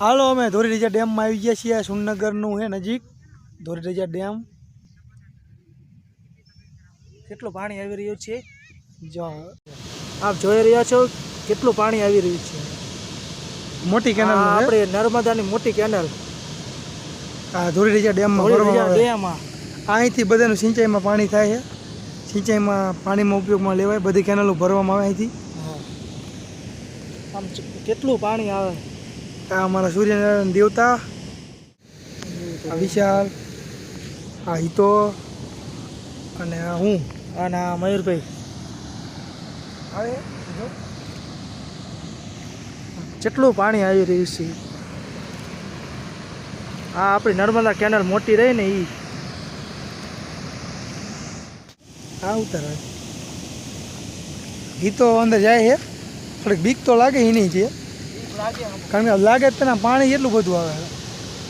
હાલો અમે ધોરીરેજા ડેમમાં આવી ગયા છીએ। સુરનગરનું છે નજીક ધોરીરેજા ડેમ। કેટલું પાણી આવી રહ્યું છે જો આપ જોઈ રહ્યા છો કેટલું પાણી આવી રહ્યું છે। મોટી કેનાલ આપણે નર્મદાની મોટી કેનાલ આ ધોરીરેજા ડેમમાં ભરવામાં આવે। અહીંથી બધાનું સિંચાઈમાં પાણી થાય છે। સિંચાઈમાં પાણીમાં ઉપયોગમાં લેવાય। બધી કેનાલો ભરવામાં આવે અહીંથી। આમ કેટલું પાણી આવે। આ અમારા સૂર્યનારાયણ દેવતા, આ વિશાલ, આ હિતો અને આ હું અને આ મયુરભાઈ આવે। કેટલું પાણી આવી રહ્યું છે। આ આપણી નર્મદા કેનાલ મોટી રહી ને એ આ ઉતાર હિતો અંદર જાય છે। થોડીક બીક તો લાગે એ નહીં છે, કારણ કે લાગે જ તેના પાણી એટલું બધું આવે।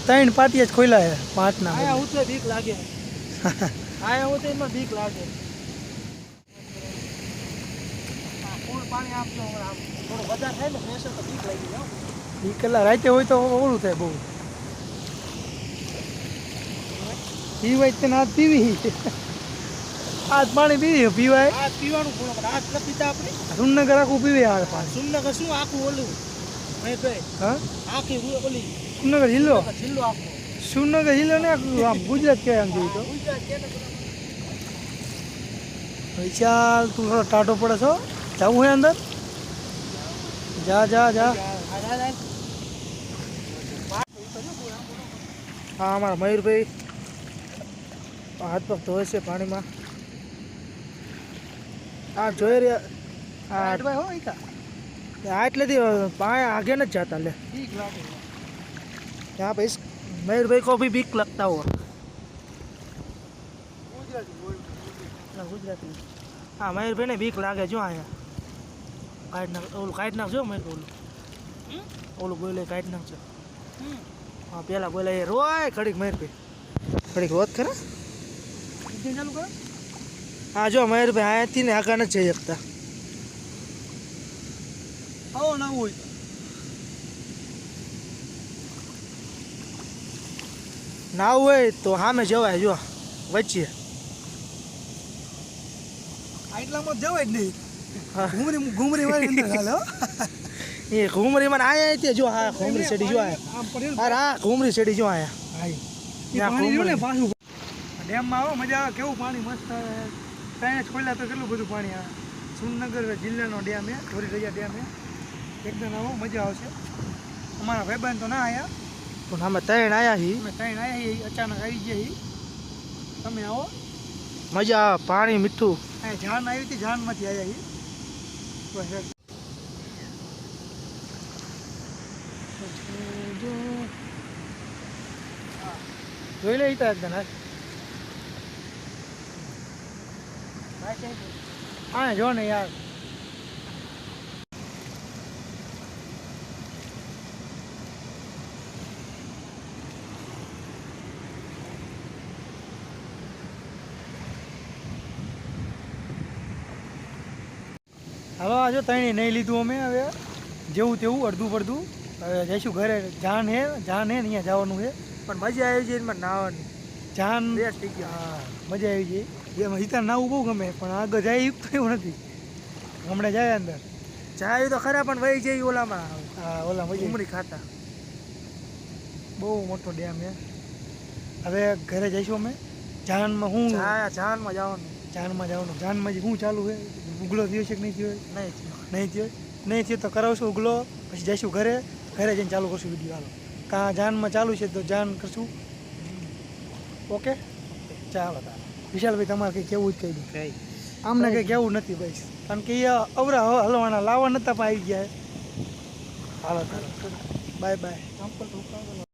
3 પાટિયા જ ખોલ્યા છે 5ના। આયા ઉતરે બીક લાગે આયા ઉતરે એમાં બીક લાગે। ફૂલ પાણી આપજો આમ થોડું વધારે થાય ને પ્રેશર તો બીક લાગી જાય। એ કલાક રાતે હોય તો ઓલું થાય બહુ। પીવાય તેને આજ પીવી આજ પાણી પીવાય। આ પીવાનું પૂરો પણ આજ ન પીતા આપણે સુરનગર આખું પીવે આ પાણી। સુરનગર શું આખું ઓલું મહેશભાઈ હા આખી ઓલી સુરનગર જિલ્લો જિલ્લો આખો સુરનગર જિલ્લો ને આમ ગુજરાત કહેવાય આમ જોઈએ તો। ગુજરાત છે ને વિશાલ તું થોડો ટાટો પડે છો, જવું હે અંદર? જા જા જા। હા અમારા મયુરભાઈ હાથ પગ ધોવે છે પાણીમાં। આ જોઈ રહ્યા આ એટલેથી પાણી આગે નથી જાતા લે यहाँ पे इस मयूर भाई को भी बीक लगता हुआ गुजराती। हाँ मयूर भाई ने बीक लागे जो आया काट नाख ओલું કાઢ નાખજો મયુર ઓલું બોલે કાઢ નાખજો। હા પેલા બોલે એ રોય ઘડીક મયુર ભાઈ ઘડીક રોત ખરા ચાલુ કરો। હા જો મયુર ભાઈ અહીંયાથી ને આગળ નથી જઈ શકતા। આવો ના હોય ના હોય તો સામે જવાય જો વચ્ચે આટલામાં જવાય જ નહીં। ઘૂમરી મારી અંદર હાલો એ ઘૂમરી મને આયા તે જો હા ઘૂમરી ચડી જો આયા અરે હા ઘૂમરી ચડી જો આયા ત્યાં ઘૂમરી પાછું ડેમમાં આવો મજા આવે। કેવું પાણી મસ્ત આવે। ત્યાં જ ખોલ્યા તો કેટલું બધું પાણી આવે। સુરનગર જિલ્લાનો ડેમ છે ધોરીરેજા ડેમ છે। એકદમ આવો મજા આવશે। અમારા ભાઈબંધ તો ના આવ્યા પણ અમે ત્રણ આયા હી અમે 3 આવ્યા છીએ, અચાનક આવી ગયા છીએ। તમે આવો મજા આવે પાણી મીઠું। અહીંયા જાન આવી હતી, જાનમાંથી આવ્યા છીએ બસ। જોઈ લે તા એકદમ હા જો ને યાર હાલો આજો ત્રણેય નહીં લીધું અમે। હવે જેવું તેવું અડધું પડધું હવે જઈશું ઘરે। જાન હે અહીંયા જવાનું છે પણ મજા આવી જાય એમાં નાવાની જાન બેસ્ટ થઈ ગયો। હા મજા આવી જાય। એમાં હિતા નાવું બહુ ગમે પણ આગળ જાય તો એવું નથી। હમણાં જાય અંદર જાય તો ખરા પણ વહી જાય ઓલામાં હા ઓલા મજા ઉમરી ખાતા બહુ મોટો ડેમ છે। હવે ઘરે જઈશું અમે। જાનમાં હું જાનમાં જવાનું જાનમાં શું ચાલુ છે? ઉગલો થયો છે કે નહીં થયો? નહીં થયો તો કરાવશું ઉગલો, પછી જઈશું ઘરે જઈને ચાલુ કરશું વિડીયો। હાલો કાં જાનમાં ચાલુ છે તો જાન કરશું। ઓકે ચાલો તારે વિશાલભાઈ તમારે કંઈ કેવું જ કહી દઉં। આમને કંઈ કેવું નથી ભાઈ, કારણ કે એ અવરા હલવાના લાવવા નતા પણ આવી ગયા। હાલો તારે બાય બાય।